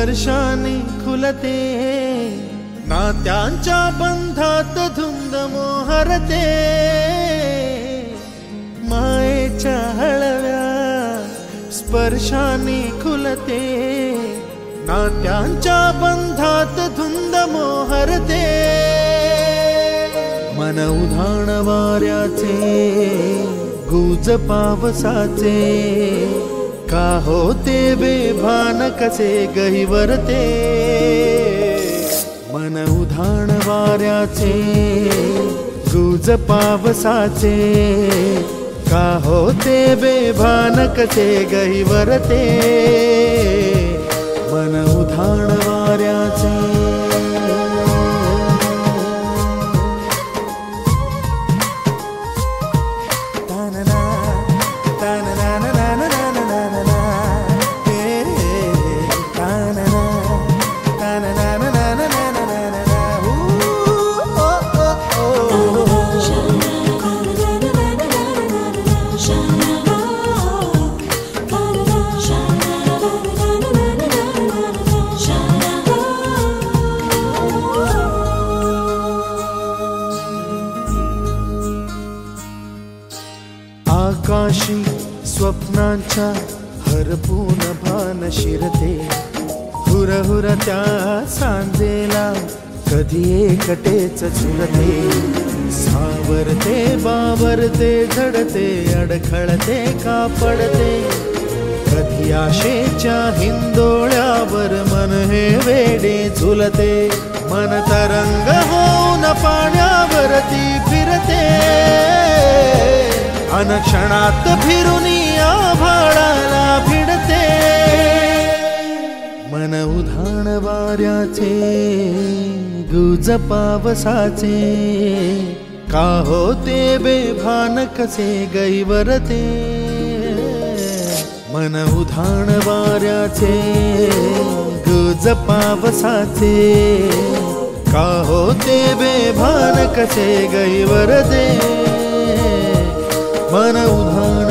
स्पर्शाने खुलते नात्यांच्या बंधात धुंद मोहरते मायेच्या हळव्या स्पर्शाने खुलते नात्यांच्या बंधात धुंद मोहरते मन उधाण वाऱ्याचे गुज पावसाचे का होते बेभान कसे गहिवरते मन उधाण वाऱ्याचे गुज पावसाचे का होते बेभान कसे गहिवरते मन उधाण वाऱ्याचे आकाशी स्वप्नांच्या हरपून भान शिरते हुरहुर त्या सांजेला कधी एकटेच झुरते सावरते बावरते झडते अडखळते का पडते कधी आशेच्या हिंदोळ्यावर मन हे वेडे झुलते मन तरंग होऊन पाण्यावरती फिरते अनक्षणात फिरुनी आभाळाला भिडते मन उधाण वाऱ्याचे गुज पावसाचे का होते बेभान कसे गहिवरते मन उधाण वाऱ्याचे गुज पावसाचे का होते बेभान कसे गहिवरते मन उधाण